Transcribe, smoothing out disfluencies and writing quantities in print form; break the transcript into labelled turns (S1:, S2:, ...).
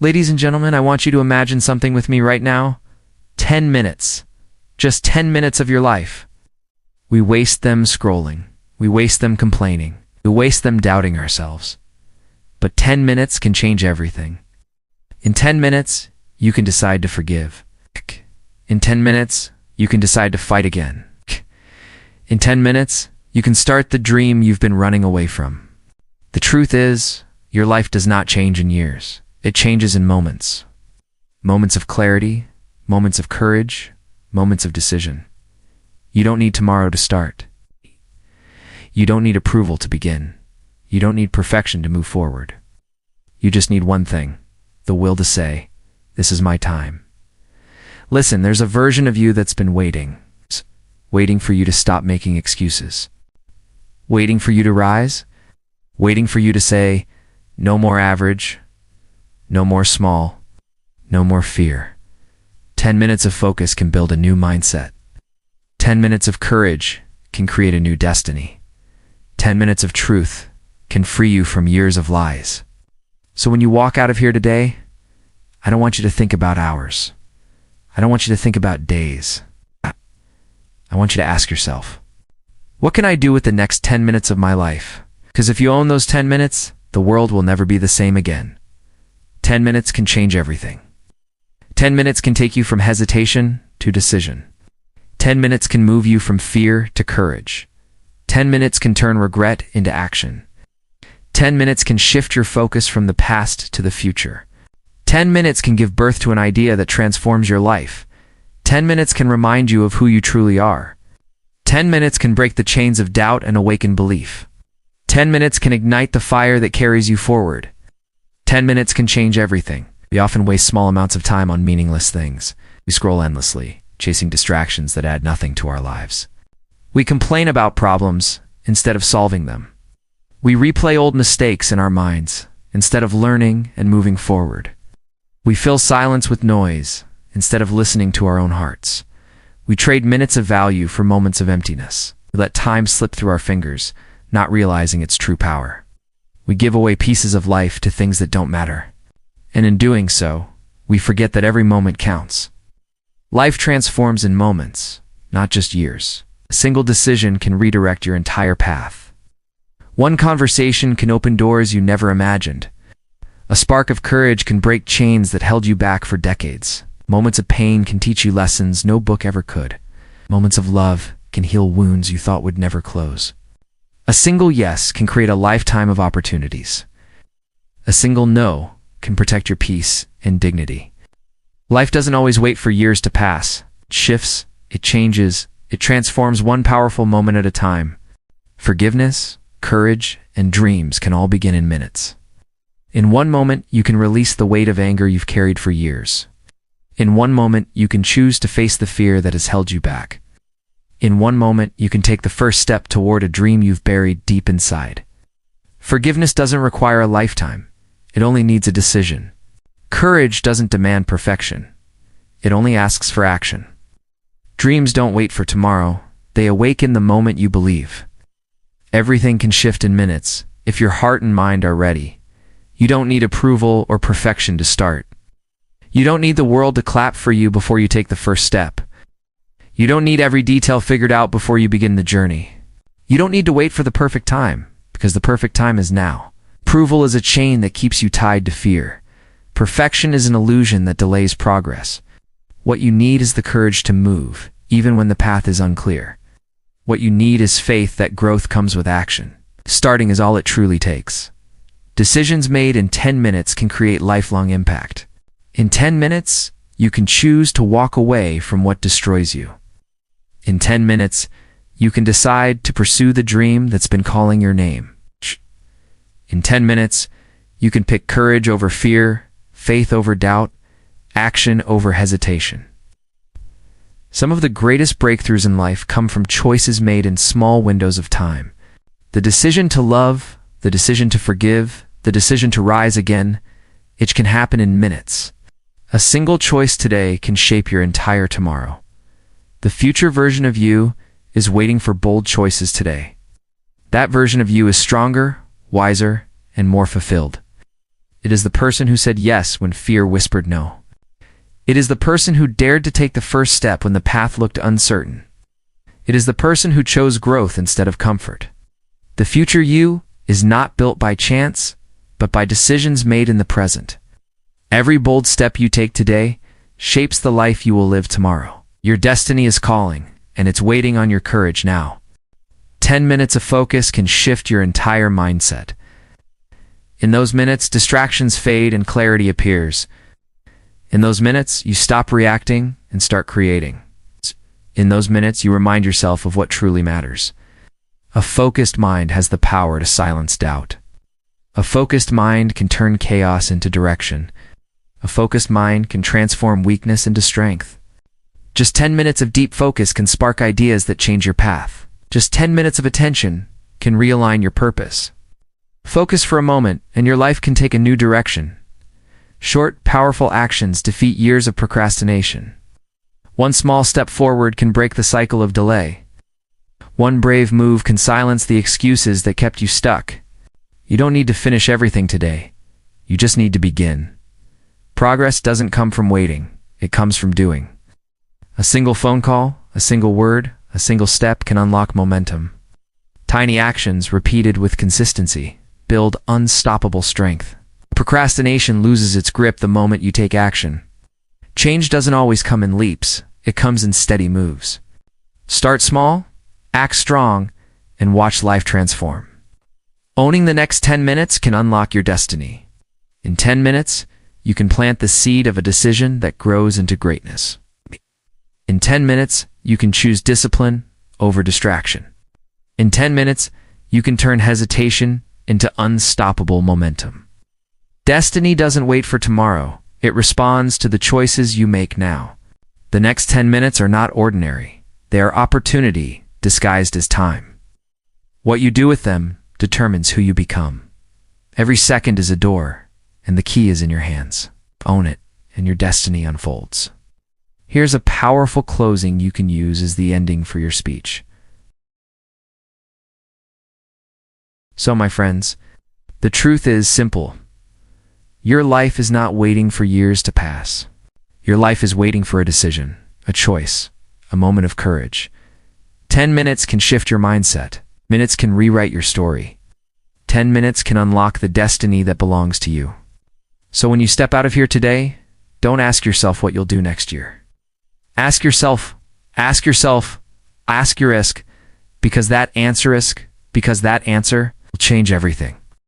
S1: Ladies and gentlemen, I want you to imagine something with me right now. 10 minutes. Just 10 minutes of your life. We waste them scrolling. We waste them complaining. We waste them doubting ourselves. But 10 minutes can change everything. In 10 minutes, you can decide to forgive. In 10 minutes, you can decide to fight again. In 10 minutes, you can start the dream you've been running away from. The truth is, your life does not change in years. It changes in moments. Moments of clarity, moments of courage, moments of decision. You don't need tomorrow to start. You don't need approval to begin. You don't need perfection to move forward. You just need one thing, the will to say, "This is my time." Listen, there's a version of you that's been waiting for you to stop making excuses. Waiting for you to rise. Waiting for you to say, "No more average. No more small. No more fear." 10 minutes of focus can build a new mindset. 10 minutes of courage can create a new destiny. 10 minutes of truth can free you from years of lies. So when you walk out of here today, I don't want you to think about hours. I don't want you to think about days. I want you to ask yourself, what can I do with the next 10 minutes of my life? Because if you own those 10 minutes, the world will never be the same again. 10 minutes can change everything. 10 minutes can take you from hesitation to decision. 10 minutes can move you from fear to courage. 10 minutes can turn regret into action. 10 minutes can shift your focus from the past to the future. 10 minutes can give birth to an idea that transforms your life. 10 minutes can remind you of who you truly are. 10 minutes can break the chains of doubt and awaken belief. 10 minutes can ignite the fire that carries you forward. 10 minutes can change everything. We often waste small amounts of time on meaningless things. We scroll endlessly, chasing distractions that add nothing to our lives. We complain about problems instead of solving them. We replay old mistakes in our minds instead of learning and moving forward. We fill silence with noise instead of listening to our own hearts. We trade minutes of value for moments of emptiness. We let time slip through our fingers, not realizing its true power. We give away pieces of life to things that don't matter. And in doing so, we forget that every moment counts. Life transforms in moments, not just years. A single decision can redirect your entire path. One conversation can open doors you never imagined. A spark of courage can break chains that held you back for decades. Moments of pain can teach you lessons no book ever could. Moments of love can heal wounds you thought would never close. A single yes can create a lifetime of opportunities. A single no can protect your peace and dignity. Life doesn't always wait for years to pass. It shifts, it changes, it transforms one powerful moment at a time. Forgiveness, courage, and dreams can all begin in minutes. In one moment, you can release the weight of anger you've carried for years. In one moment, you can choose to face the fear that has held you back. In one moment, you can take the first step toward a dream you've buried deep inside. Forgiveness doesn't require a lifetime. It only needs a decision. Courage doesn't demand perfection. It only asks for action. Dreams don't wait for tomorrow. They awaken the moment you believe. Everything can shift in minutes if your heart and mind are ready. You don't need approval or perfection to start. You don't need the world to clap for you before you take the first step. You don't need every detail figured out before you begin the journey. You don't need to wait for the perfect time, because the perfect time is now. Approval is a chain that keeps you tied to fear. Perfection is an illusion that delays progress. What you need is the courage to move, even when the path is unclear. What you need is faith that growth comes with action. Starting is all it truly takes. Decisions made in 10 minutes can create lifelong impact. In 10 minutes, you can choose to walk away from what destroys you. In 10 minutes, you can decide to pursue the dream that's been calling your name. In 10 minutes, you can pick courage over fear, faith over doubt, action over hesitation. Some of the greatest breakthroughs in life come from choices made in small windows of time. The decision to love, the decision to forgive, the decision to rise again, it can happen in minutes. A single choice today can shape your entire tomorrow. The future version of you is waiting for bold choices today. That version of you is stronger, wiser, and more fulfilled. It is the person who said yes when fear whispered no. It is the person who dared to take the first step when the path looked uncertain. It is the person who chose growth instead of comfort. The future you is not built by chance, but by decisions made in the present. Every bold step you take today shapes the life you will live tomorrow. Your destiny is calling, and it's waiting on your courage now. 10 minutes of focus can shift your entire mindset. In those minutes, distractions fade and clarity appears. In those minutes, you stop reacting and start creating. In those minutes, you remind yourself of what truly matters. A focused mind has the power to silence doubt. A focused mind can turn chaos into direction. A focused mind can transform weakness into strength. Just 10 minutes of deep focus can spark ideas that change your path. Just 10 minutes of attention can realign your purpose. Focus for a moment, and your life can take a new direction. Short, powerful actions defeat years of procrastination. One small step forward can break the cycle of delay. One brave move can silence the excuses that kept you stuck. You don't need to finish everything today. You just need to begin. Progress doesn't come from waiting. It comes from doing. A single phone call, a single word, a single step can unlock momentum. Tiny actions repeated with consistency build unstoppable strength. Procrastination loses its grip the moment you take action. Change doesn't always come in leaps. It comes in steady moves. Start small, act strong, and watch life transform. Owning the next 10 minutes can unlock your destiny. In 10 minutes, you can plant the seed of a decision that grows into greatness. In 10 minutes, you can choose discipline over distraction. In 10 minutes, you can turn hesitation into unstoppable momentum. Destiny doesn't wait for tomorrow. It responds to the choices you make now. The next 10 minutes are not ordinary. They are opportunity disguised as time. What you do with them determines who you become. Every second is a door, and the key is in your hands. Own it, and your destiny unfolds. Here's a powerful closing you can use as the ending for your speech. So, my friends, the truth is simple. Your life is not waiting for years to pass. Your life is waiting for a decision, a choice, a moment of courage. 10 minutes can shift your mindset. Minutes can rewrite your story. 10 minutes can unlock the destiny that belongs to you. So when you step out of here today, don't ask yourself what you'll do next year. Ask your risk, because that answer will change everything.